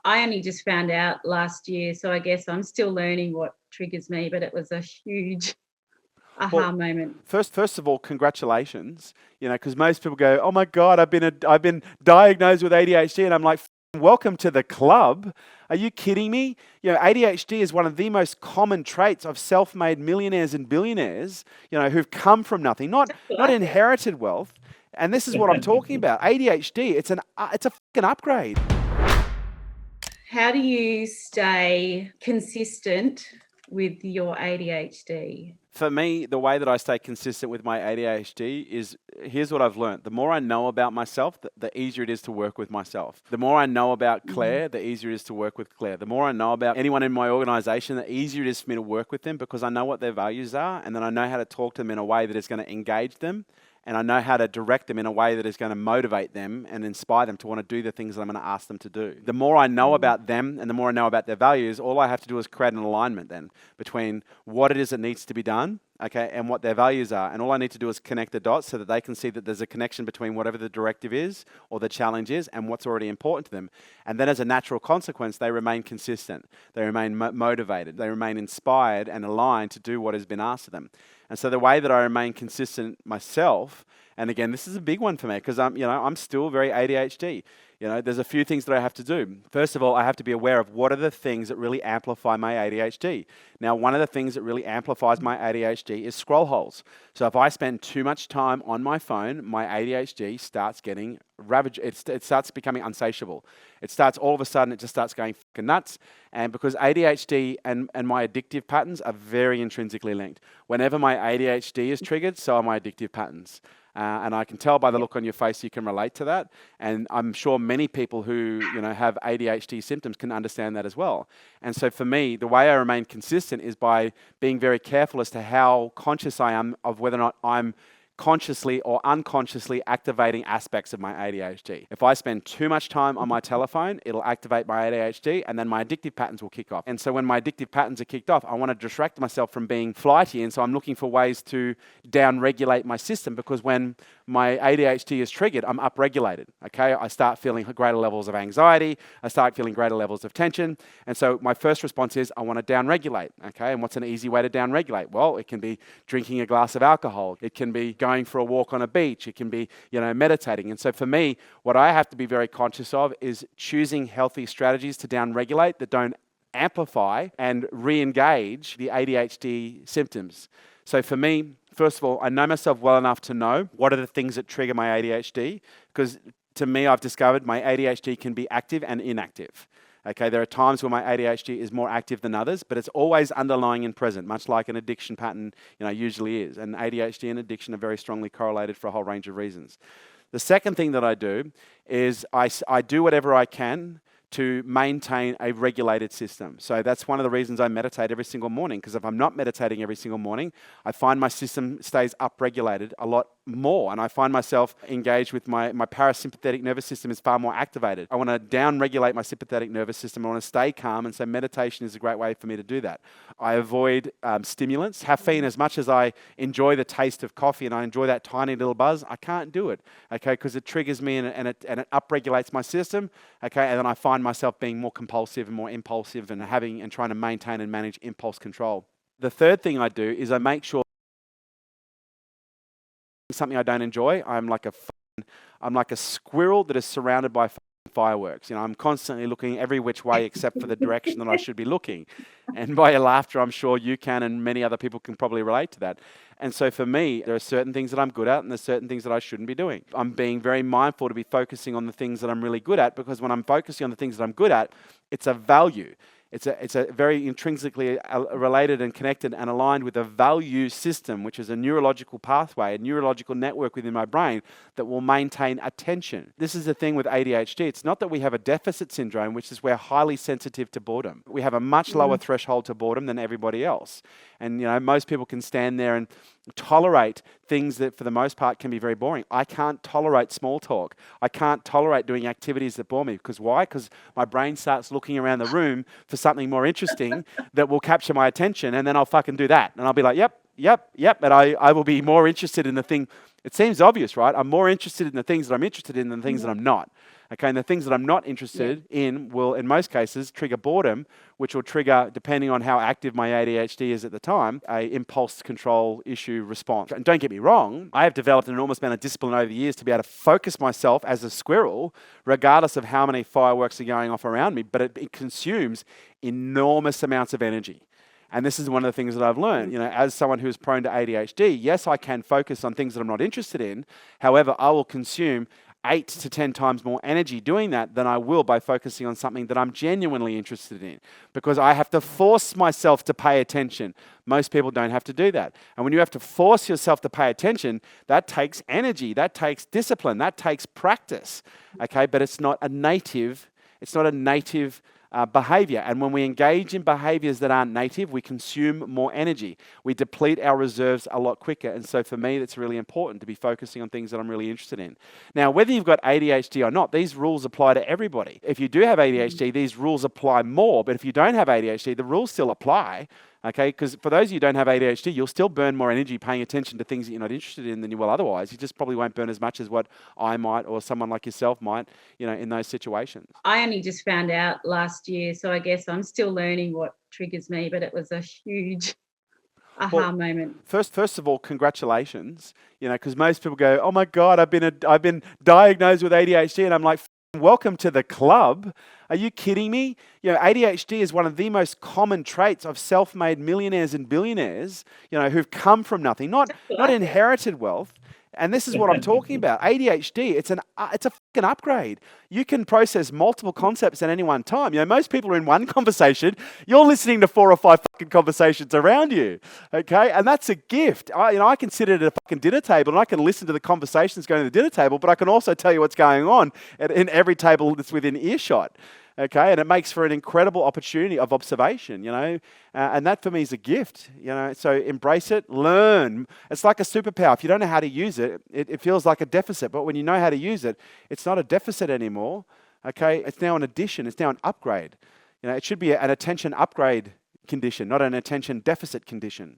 I only just found out last year, so I guess I'm still learning what triggers me, but it was a huge aha Well, moment. first of all, congratulations. Because most people go, "Oh my God, I've been diagnosed with ADHD," and I'm like, "Welcome to the club." Are you kidding me? ADHD is one of the most common traits of self-made millionaires and billionaires. Who've come from nothing, not Like it. inherited wealth. And this is what I'm talking about. ADHD. It's a fucking upgrade. How do you stay consistent with your ADHD? For me, the way that I stay consistent with my ADHD is here's what I've learned. The more I know about myself, the easier it is to work with myself. The more I know about Mm. Claire, the easier it is to work with Claire. The more I know about anyone in my organization, the easier it is for me to work with them because I know what their values are and then I know how to talk to them in a way that is going to engage them. And I know how to direct them in a way that is going to motivate them and inspire them to want to do the things that I'm going to ask them to do. The more I know Mm. about them and the more I know about their values, all I have to do is create an alignment then between what it is that needs to be done, okay, and what their values are. And all I need to do is connect the dots so that they can see that there's a connection between whatever the directive is or the challenge is and what's already important to them. And then as a natural consequence, they remain consistent. They remain motivated. They remain inspired and aligned to do what has been asked of them. And so the way that I remain consistent myself, and again, this is a big one for me because I'm still very ADHD. There's a few things that I have to do. First of all, I have to be aware of what are the things that really amplify my ADHD. Now, one of the things that really amplifies my ADHD is scroll holes. So if I spend too much time on my phone, my ADHD starts getting ravaged. It starts becoming unsatiable. It starts all of a sudden, it just starts going fucking nuts. And because ADHD and my addictive patterns are very intrinsically linked. Whenever my ADHD is triggered, so are my addictive patterns. And I can tell by the Yep. look on your face you can relate to that. And I'm sure many people who have ADHD symptoms can understand that as well. And so for me, the way I remain consistent is by being very careful as to how conscious I am of whether or not I'm consciously or unconsciously activating aspects of my ADHD. If I spend too much time on my telephone, it'll activate my ADHD and then my addictive patterns will kick off. And so when my addictive patterns are kicked off, I want to distract myself from being flighty. And so I'm looking for ways to down-regulate my system because when my ADHD is triggered, I'm upregulated, okay? I start feeling greater levels of anxiety. I start feeling greater levels of tension. And so my first response is I want to down-regulate, okay? And what's an easy way to down-regulate? Well, it can be drinking a glass of alcohol. It can be going for a walk on a beach. It can be, meditating. And so for me, what I have to be very conscious of is choosing healthy strategies to down-regulate that don't amplify and re-engage the ADHD symptoms. So for me, first of all, I know myself well enough to know what are the things that trigger my ADHD, because to me, I've discovered my ADHD can be active and inactive. Okay, there are times where my ADHD is more active than others, but it's always underlying and present, much like an addiction pattern, usually is. And ADHD and addiction are very strongly correlated for a whole range of reasons. The second thing that I do is I do whatever I can to maintain a regulated system. So that's one of the reasons I meditate every single morning, because if I'm not meditating every single morning, I find my system stays upregulated a lot more, and I find myself engaged with my parasympathetic nervous system is far more activated. I want to down-regulate my sympathetic nervous system. I want to stay calm, and so meditation is a great way for me to do that. I avoid stimulants. Caffeine, as much as I enjoy the taste of coffee and I enjoy that tiny little buzz, I can't do it, okay, because it triggers me and it upregulates my system, okay, and then I find myself being more compulsive and more impulsive and trying to maintain and manage impulse control. The third thing I do is I make sure something I don't enjoy. I'm like a squirrel that is surrounded by fireworks. I'm constantly looking every which way except for the direction that I should be looking. And by your laughter, I'm sure you can and many other people can probably relate to that. And so for me, there are certain things that I'm good at and there's certain things that I shouldn't be doing. I'm being very mindful to be focusing on the things that I'm really good at, because when I'm focusing on the things that I'm good at, it's a value. It's a very intrinsically related and connected and aligned with a value system, which is a neurological pathway, a neurological network within my brain that will maintain attention. This is the thing with ADHD. It's not that we have a deficit syndrome, which is we're highly sensitive to boredom. We have a much lower threshold to boredom than everybody else. And most people can stand there and tolerate things that for the most part can be very boring. I can't tolerate small talk. I can't tolerate doing activities that bore me. Because why? Because my brain starts looking around the room for something more interesting that will capture my attention, and then I'll fucking do that. And I'll be like, yep. And I will be more interested in the thing. It seems obvious, right? I'm more interested in the things that I'm interested in than the things that I'm not. Okay, and the things that I'm not interested in will, in most cases, trigger boredom, which will trigger, depending on how active my ADHD is at the time, a impulse control issue response. And don't get me wrong, I have developed an enormous amount of discipline over the years to be able to focus myself as a squirrel, regardless of how many fireworks are going off around me, but it consumes enormous amounts of energy. And this is one of the things that I've learned, as someone who is prone to ADHD, yes, I can focus on things that I'm not interested in. However, I will consume 8 to 10 times more energy doing that than I will by focusing on something that I'm genuinely interested in, because I have to force myself to pay attention. Most people don't have to do that. And when you have to force yourself to pay attention, that takes energy, that takes discipline, that takes practice. Okay, but it's not a native behavior. And when we engage in behaviors that aren't native, we consume more energy. We deplete our reserves a lot quicker. And so for me, it's really important to be focusing on things that I'm really interested in. Now, whether you've got ADHD or not, these rules apply to everybody. If you do have ADHD, these rules apply more. But if you don't have ADHD, the rules still apply. Okay, because for those of you who don't have ADHD, you'll still burn more energy paying attention to things that you're not interested in than you will otherwise. You just probably won't burn as much as what I might or someone like yourself might, in those situations. I only just found out last year, so I guess I'm still learning what triggers me, but it was a huge aha moment. First of all, congratulations. Because most people go, "Oh my God, I've been diagnosed with ADHD," and I'm like, welcome to the club. Are you kidding me? ADHD is one of the most common traits of self-made millionaires and billionaires, who've come from nothing, not inherited wealth. And this is what I'm talking about. ADHD, it's a fucking upgrade. You can process multiple concepts at any one time. Most people are in one conversation. You're listening to 4 or 5 fucking conversations around you. Okay? And that's a gift. I can sit at a fucking dinner table and I can listen to the conversations going to the dinner table, but I can also tell you what's going on in every table that's within earshot. Okay, and it makes for an incredible opportunity of observation, and that for me is a gift, so embrace it, learn. It's like a superpower. If you don't know how to use it, it feels like a deficit, but when you know how to use it, it's not a deficit anymore, okay? It's now an addition, it's now an upgrade. It should be an attention upgrade condition, not an attention deficit condition.